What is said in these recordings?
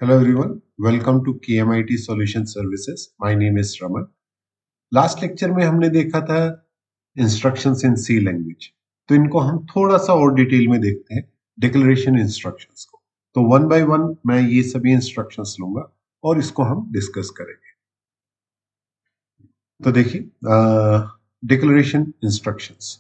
Hello everyone, welcome to KMIT Solution Services. My name is Raman. Last lecture में हमने देखा था instructions इन सी language, तो इनको हम थोड़ा सा और डिटेल में देखते हैं, डिक्लेरेशन इंस्ट्रक्शंस को। तो वन बाय वन मैं ये सभी इंस्ट्रक्शंस लूंगा और इसको हम डिस्कस करेंगे। तो देखिए, डिक्लेरेशन इंस्ट्रक्शंस,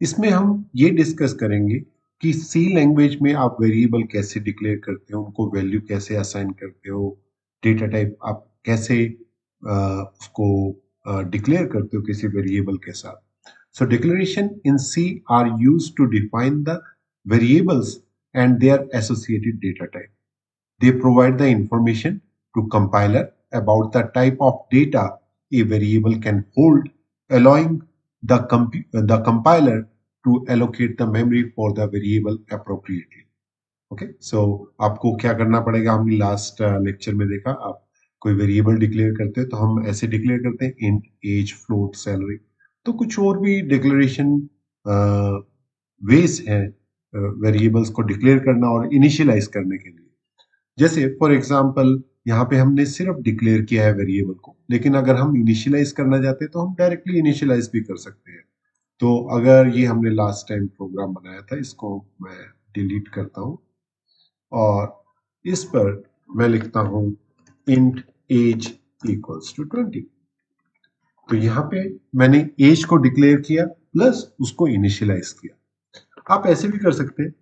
इसमें हम ये डिस्कस करेंगे कि सी लैंग्वेज में आप वेरिएबल कैसे डिक्लेयर करते हो, उनको वैल्यू कैसे असाइन करते हो, डेटा टाइप आप कैसे उसको डिक्लेयर करते हो किसी वेरिएबल के साथ। So declaration in C are used to define the variables and their associated data type. They provide the information to compiler about the type of data a variable can hold, allowing the compiler to allocate the memory for the variable appropriately. Okay, so आपको क्या करना पड़ेगा, हमने last lecture में देखा, आप कोई variable declare करते हैं तो हम ऐसे डिक्लेयर करते हैं इंट, एज, फ्लोट, सैलरी। तो कुछ और भी डिक्लेरेशन वेज हैं वेरिएबल्स को डिक्लेयर करना और इनिशियलाइज करने के लिए। जैसे फॉर एग्जाम्पल यहाँ पे हमने सिर्फ डिक्लेयर किया है वेरिएबल को, लेकिन अगर हम इनिशियलाइज करना चाहते हैं तो हम डायरेक्टली इनिशियलाइज भी कर सकते हैं। तो अगर ये हमने लास्ट टाइम प्रोग्राम बनाया था, इसको मैं डिलीट करता हूँ और इस पर मैं लिखता हूँ इंट एज इक्वल्स टू 20। तो यहाँ पे मैंने एज को डिक्लेयर किया प्लस उसको इनिशियलाइज किया। आप ऐसे भी कर सकते हैं,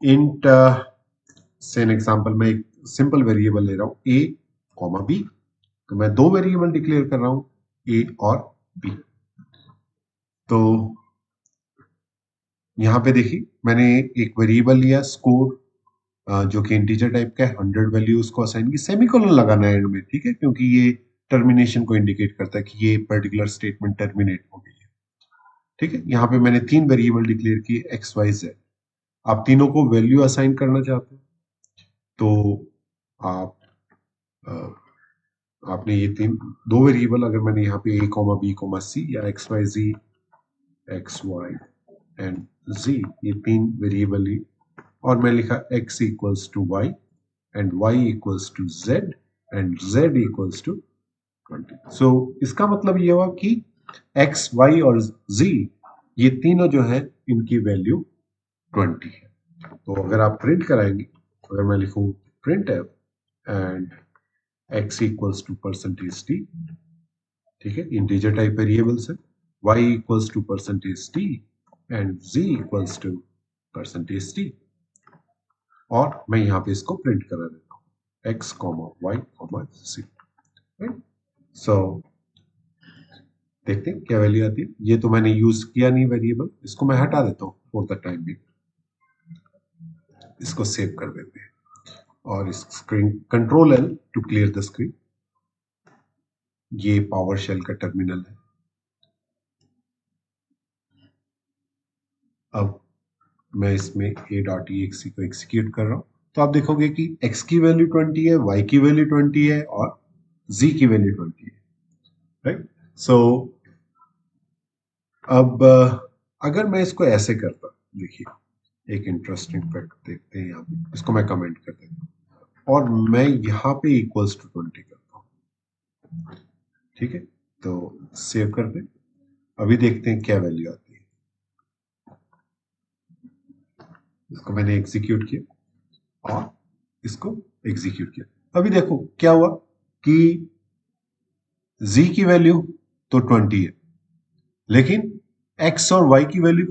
इंट से एन एग्जाम्पल मैं एक सिंपल वेरिएबल ले रहा हूं ए कॉमा बी, तो मैं दो वेरिएबल डिक्लेयर कर रहा हूं ए और बी। तो यहां पे देखिए मैंने एक वेरिएबल लिया स्कोर जो कि इंटीजर टाइप का है, 100 वैल्यू उसको असाइन की, सेमीकोलन लगाना है एंड में, ठीक है, क्योंकि ये टर्मिनेशन को इंडिकेट करता है कि ये पर्टिकुलर स्टेटमेंट टर्मिनेट हो गई है। ठीक है, यहाँ पे मैंने तीन वेरिएबल डिक्लेयर किए एक्स वाई जेड। आप तीनों को वैल्यू असाइन करना चाहते हैं तो आप आपने ये तीन दो वेरिएबल, अगर मैंने यहाँ पे A comma B comma C या X Y Z, X Y and Z, ये तीन वेरिएबल ली और मैं लिखा x equals to Y and y equals to z and z equals to 20। So इसका मतलब ये हुआ कि x, y और z ये तीनों जो है इनकी वैल्यू 20 है। तो अगर आप प्रिंट कराएंगे, अगर मैं लिखूं print f and x equals to percentage t, ठीक है, इंटीजर टाइप वेरिएबल्स है, y equals to percentage t and z equals to percentage t, और मैं यहाँ पे इसको प्रिंट करा देता हूँ x कॉमा वाई कॉमा सी। सो देखते हैं क्या वैल्यू आती है। ये तो मैंने यूज किया नहीं वेरिएबल, इसको मैं हटा देता हूँ फॉर द टाइम बिंग। इसको सेव कर देते हैं और इस screen control L two clear the screen. ये पावर शेल का टर्मिनल है। अब मैं इसमें a.exe को एग्जीक्यूट कर रहा हूं, तो आप देखोगे कि x की वैल्यू 20 है, y की वैल्यू 20 है और z की वैल्यू 20 है, राइट। सो अब अगर मैं इसको ऐसे करता, देखिए एक इंटरेस्टिंग फैक्ट देखते हैं यहाँ पे, इसको मैं कमेंट कर देता हूँ और मैं यहाँ पे इक्वल्स टू 20 करता हूँ, ठीक है। तो सेव कर दें, अभी देखते हैं क्या वैल्यू आती है। इसको मैंने एग्जीक्यूट किया और इसको एग्जीक्यूट किया। अभी देखो क्या हुआ कि z की वैल्यू तो 20 है, लेकिन x और y की वैल्यू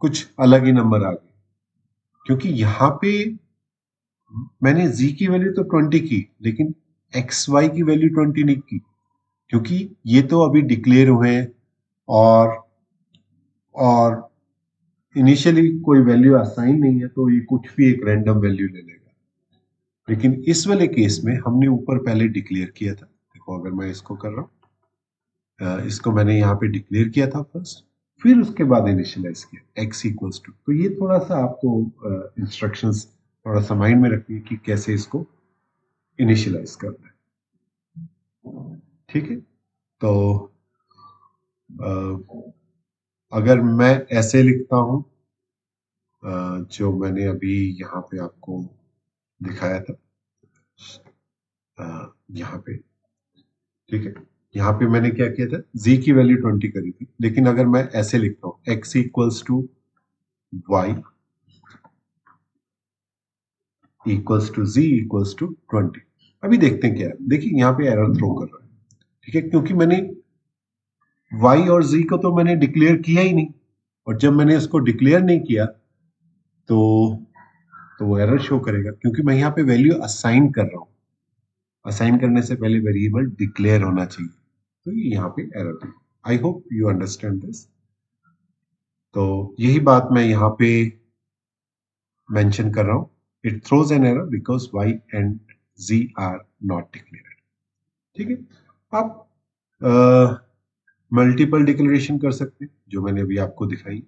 कुछ अलग ही नंबर आ गई, क्योंकि यहां पे मैंने z की वैल्यू तो 20 की, लेकिन एक्स वाई की वैल्यू 20 नहीं की, क्योंकि ये तो अभी डिक्लेयर हुए हैं और इनिशियली कोई वैल्यू असाइन नहीं है, तो ये कुछ भी एक रैंडम वैल्यू ले लेगा। लेकिन इस वाले केस में हमने ऊपर पहले डिक्लेयर किया था। देखो अगर मैं इसको कर रहा हूं, इसको मैंने यहाँ पे डिक्लेयर किया था फर्स्ट, फिर उसके बाद इनिशियलाइज किया x इक्वल्स टू। तो ये थोड़ा सा आपको इंस्ट्रक्शंस थोड़ा सा माइंड में रखिए कि कैसे इसको इनिशियलाइज करना है, ठीक है। तो अगर मैं ऐसे लिखता हूं जो मैंने अभी यहाँ पे आपको दिखाया था, यहाँ पे, ठीक है, यहाँ पे मैंने क्या किया था, z की वैल्यू 20 करी थी, लेकिन अगर मैं ऐसे लिखता हूँ x equals to y equals to z equals to 20, अभी देखते हैं क्या है। देखिए यहाँ पे एरर थ्रो कर रहा है, ठीक है, क्योंकि मैंने y और z को तो मैंने डिक्लेयर किया ही नहीं, और जब मैंने इसको डिक्लेयर नहीं किया तो वो एरर शो करेगा, क्योंकि मैं यहाँ पे वैल्यू असाइन कर रहा हूँ। असाइन करने से पहले वेरिएबल डिक्लेयर होना चाहिए, तो ये यहाँ पे एरर है। I hope you understand this. तो यही बात मैं यहाँ पे मेंशन कर रहा हूँ, it throws an error because y and z are not declared, ठीक है। आप मल्टीपल डिक्लेरेशन कर सकते हैं, जो मैंने अभी आपको दिखाई।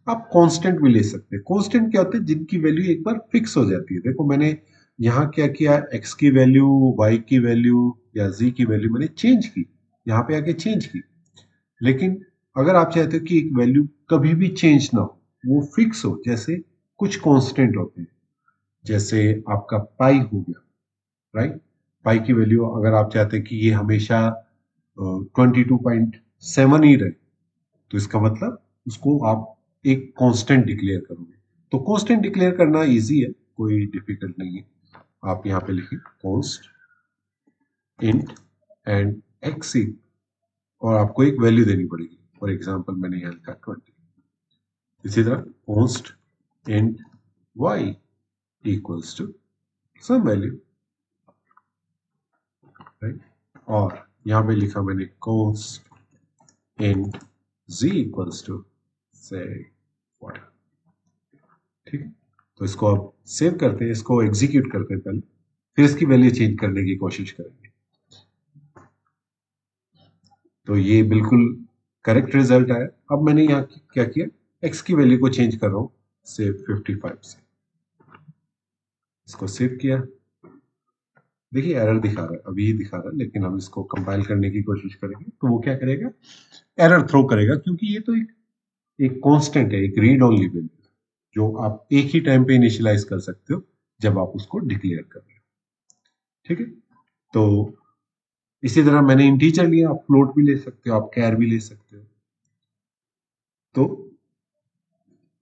आप कांस्टेंट भी ले सकते हैं। कांस्टेंट क्या होते हैं, जिनकी वैल्यू एक बार फिक्स हो जाती है। देखो मैंने यहाँ क्या किया, x की वैल्यू, y की वैल्यू या z की वैल्यू मैंने चेंज की, यहाँ पे आके चेंज की। लेकिन अगर आप चाहते हो कि एक वैल्यू कभी भी चेंज ना हो, वो फिक्स हो, जैसे कुछ कांस्टेंट होते हैं, जैसे आपका पाई हो गया, राइट। पाई की वैल्यू अगर आप चाहते हैं कि ये हमेशा 22.7 ही रहे, तो इसका मतलब उसको आप एक कांस्टेंट डिक्लेयर करोगे। तो कांस्टेंट डिक्लेयर करना इजी है, कोई डिफिकल्ट नहीं है। आप यहाँ पे लिखिए कॉन्स्ट इंट एंड एक्स, और आपको एक वैल्यू देनी पड़ेगी। फॉर एग्जाम्पल मैंने यहाँ लिखा 20। इसी तरह const int y equals to some value, right. और यहाँ पे लिखा मैंने const int z equals to से वाटर, ठीक है। तो इसको अब सेव करते हैं, इसको एग्जीक्यूट करते हैं पहले, फिर इसकी वैल्यू चेंज करने की कोशिश करेंगे। तो ये बिल्कुल करेक्ट रिजल्ट आया। अब मैंने यहाँ क्या किया, x की वैल्यू को चेंज कर रहा हूँ से 55 से, इसको सेव किया। देखिए एरर दिखा रहा है, अभी ही दिखा रहा है, लेकिन हम इसको कंपाइल करने की कोशिश करेंगे तो वो क्या करेगा, एरर थ्रो करेगा, क्योंकि ये तो एक कांस्टेंट है, एक रीड ओनली वैल्यू, जो आप एक ही टाइम पे इनिशियलाइज कर सकते हो जब आप उसको डिक्लेयर कर रहे हो, ठीक है। तो इसी तरह मैंने इंटीजर लिया, आप फ्लोट भी ले सकते हो, आप कैर भी ले सकते हो। तो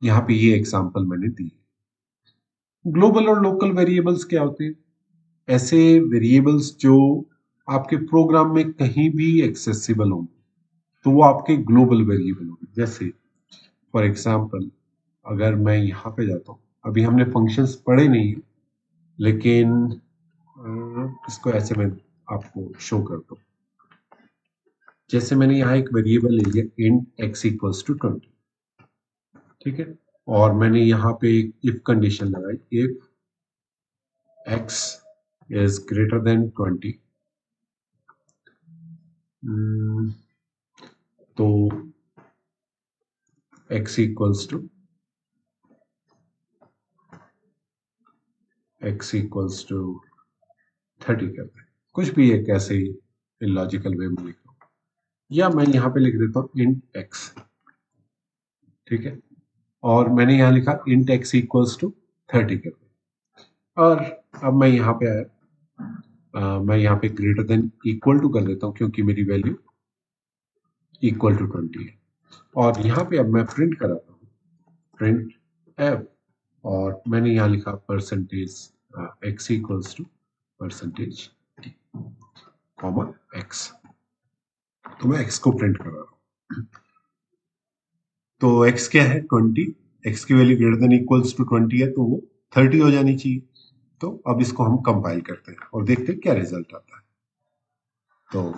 यहाँ पे ये एग्जांपल मैंने दी। ग्लोबल और लोकल वेरिएबल्स क्या होते हैं, ऐसे वेरिएबल्स जो आपके प्रोग्राम में कहीं भी एक्सेसिबल होंगे, तो वो आपके ग्लोबल वेरिएबल होंगे। जैसे फॉर एग्जांपल अगर मैं यहाँ पे जाता हूँ, अभी हमने फंक्शंस पढ़े नहीं है, लेकिन इसको ऐसे मैं आपको शो करता हूँ। जैसे मैंने यहाँ एक वेरिएबल ले लिया इंट x इक्वल्स टू 20, ठीक है, और मैंने यहाँ पे एक इफ कंडीशन लगाई, if x is greater than 20, तो x इक्वल्स टू 30 करते हैं, कुछ भी एक ऐसे ही लॉजिकल वे में लिख लो, या मैं यहाँ पे लिख देता हूँ इंट x, ठीक है, और मैंने यहाँ लिखा इंट x इक्वल्स टू 30 करते हैं। और अब मैं यहाँ पे आया, मैं यहाँ पे ग्रेटर देन इक्वल टू कर देता हूँ, क्योंकि मेरी वैल्यू इक्वल टू 20 है। और यहाँ पे अब मैं प्रिंट कराता हूँ, प्रिंट f, और मैंने यहाँ लिखा percentage x equals to percentage t comma x, तो मैं x को प्रिंट कर रहा हूँ। तो x क्या है 20, x की value greater than equals to 20 है, तो वो 30 हो जानी चाहिए। तो अब इसको हम कंपाइल करते हैं और देखते हैं क्या रिजल्ट आता है। तो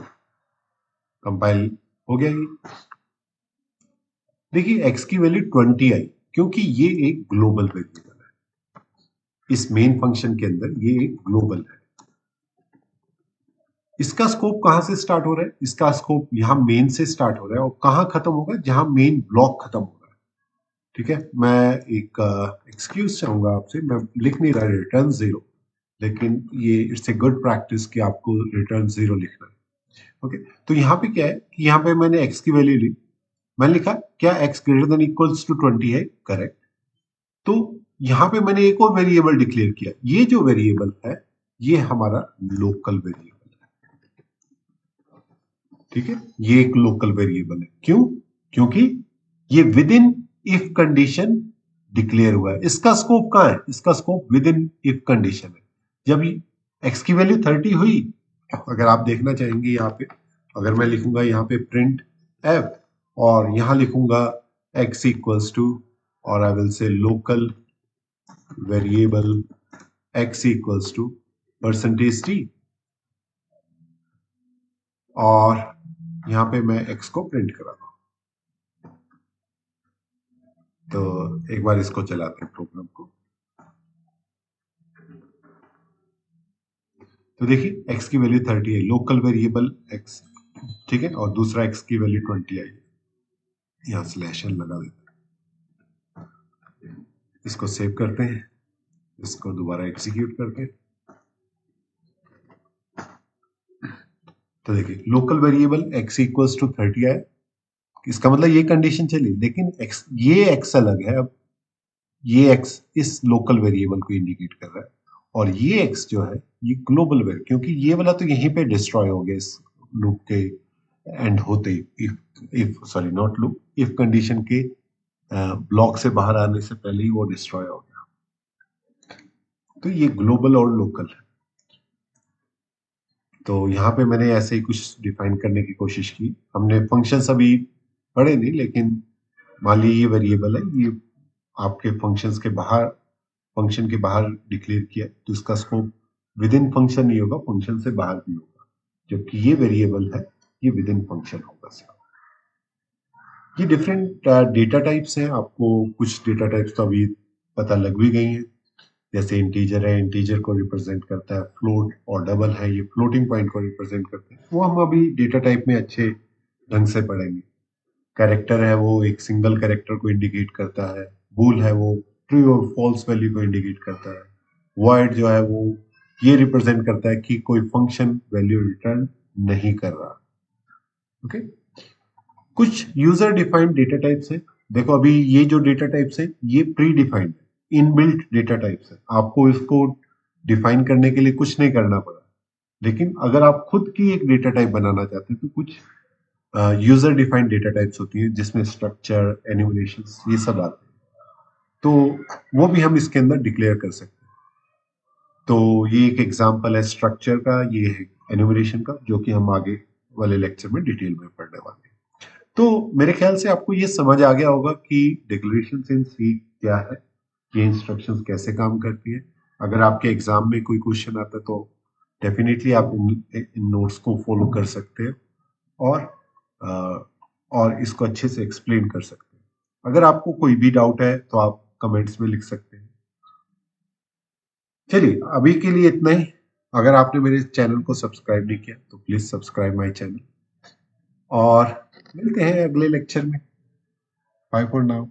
कंपाइल हो गया ये, देखिए x की वैल्यू 20 आई, क्योंकि ये एक ग्लोबल वेरिएबल है। इस मेन फंक्शन के अंदर ये एक ग्लोबल है। इसका स्कोप कहां से स्टार्ट हो रहा है, इसका स्कोप यहाँ मेन से स्टार्ट हो रहा है, और कहां खत्म होगा, जहां मेन ब्लॉक खत्म हो रहा है, ठीक है। मैं एक एक्सक्यूज चाहूंगा आपसे, मैं लिख नहीं रहा रिटर्न 0, लेकिन ये इट्स ए गुड प्रैक्टिस कि आपको रिटर्न 0 लिखना है, ओके। तो यहाँ पे क्या है कि यहाँ पे मैंने x की वैल्यू ली, मैंने लिखा क्या x greater than equals to 20 है, करेक्ट। तो यहाँ पे मैंने एक और वेरिएबल डिक्लेयर किया, ये जो वेरिएबल है ये हमारा लोकल वेरिएबल है। ठीक है, ये एक लोकल वेरिएबल है। क्यों? क्योंकि ये with in if condition declare हुआ है। इसका स्कोप कहां है? इसका scope with in if condition है। जब एक्स की वैल्यू 30 हुई, अगर आप देखना चाहेंगे यहाँ पे, अगर मैं लिखूंगा यहाँ पे प्रिंट एफ और यहां लिखूंगा एक्स इक्वल्स टू, और I will say local variable x equals to percentage t, और यहां पे मैं x को प्रिंट कराता हूं। तो एक बार इसको चलाते हैं प्रोग्राम को। तो देखिए x की वैल्यू 30 है, लोकल वेरिएबल x, ठीक है, और दूसरा x की वैल्यू 20 आई है। यहां स्लैश एन लगा देते हैं, इसको सेव करते हैं, इसको दोबारा एग्जीक्यूट करते हैं। तो देखिए local variable x equals to 30 आए, इसका मतलब ये कंडीशन चली, लेकिन x, ये x अलग है। अब ये x इस लोकल वेरिएबल को इंडिकेट कर रहा है, और ये x जो है ये ग्लोबल वेरिएबल, क्योंकि ये वाला तो यहीं पे डिस्ट्रॉय हो गया इस लूप के एंड होते ही, if sorry not loop, if condition के ब्लॉक से बाहर आने से पहले ही वो डिस्ट्रॉय हो गया। तो ये ग्लोबल और लोकल है। तो यहाँ पे मैंने ऐसे ही कुछ डिफाइन करने की कोशिश की। हमने फंक्शंस अभी पढ़े नहीं, लेकिन मान लीजिए ये वेरिएबल है, ये आपके फंक्शंस के बाहर, फंक्शन के बाहर डिक्लेयर किया, तो इसका स्कोप विद इन फंक्शन नहीं होगा, फंक्शन से बाहर भी होगा। जबकि ये वेरिएबल है, ये विद इन फंक्शन होगा सिर्फ। ये डिफरेंट डेटा टाइप्स हैं, आपको कुछ डेटा टाइप्स तो अभी पता लग भी गई हैं। जैसे इंटीजर है, इंटीजर को रिप्रेजेंट करता है, फ्लोट और डबल है, ये फ्लोटिंग पॉइंट को रिप्रेजेंट करते हैं। वो हम अभी डेटा टाइप में अच्छे ढंग से पढ़ेंगे। कैरेक्टर है, वो एक सिंगल कैरेक्टर को इंडिकेट करता है। बूल है, वो ट्रू और फॉल्स वैल्यू को इंडिकेट करता है। वॉइड जो है वो ये रिप्रेजेंट करता है कि कोई फंक्शन वैल्यू रिटर्न नहीं कर रहा। ओके, कुछ यूजर डिफाइंड डेटा टाइप्स है। देखो अभी ये जो डेटा टाइप्स है ये प्री डिफाइंड है, इनबिल्ट डेटा टाइप्स है, आपको इसको डिफाइन करने के लिए कुछ नहीं करना पड़ा। लेकिन अगर आप खुद की एक डेटा टाइप बनाना चाहते हैं तो कुछ यूजर डिफाइंड डेटा टाइप्स होती है, जिसमें स्ट्रक्चर, एनिमेशन ये सब आते हैं। तो वो भी हम इसके अंदर डिक्लेयर कर सकते हैं। तो ये एक एग्जांपल है स्ट्रक्चर का, ये है एनिमेशन का, जो कि हम आगे वाले लेक्चर में डिटेल में पढ़ने वाले हैं। तो मेरे ख्याल से आपको ये समझ आ गया होगा कि डिक्लेरेशन इन सी क्या है, ये इंस्ट्रक्शंस कैसे काम करती है। अगर आपके एग्जाम में कोई क्वेश्चन आता है तो डेफिनेटली आप इन नोट्स को फॉलो कर सकते हैं, और और इसको अच्छे से एक्सप्लेन कर सकते हैं। अगर आपको कोई भी डाउट है तो आप कमेंट्स में लिख सकते हैं। चलिए अभी के लिए इतना ही। अगर आपने मेरे चैनल को सब्सक्राइब नहीं किया तो प्लीज सब्सक्राइब माय चैनल, और मिलते हैं अगले लेक्चर में। Bye for now.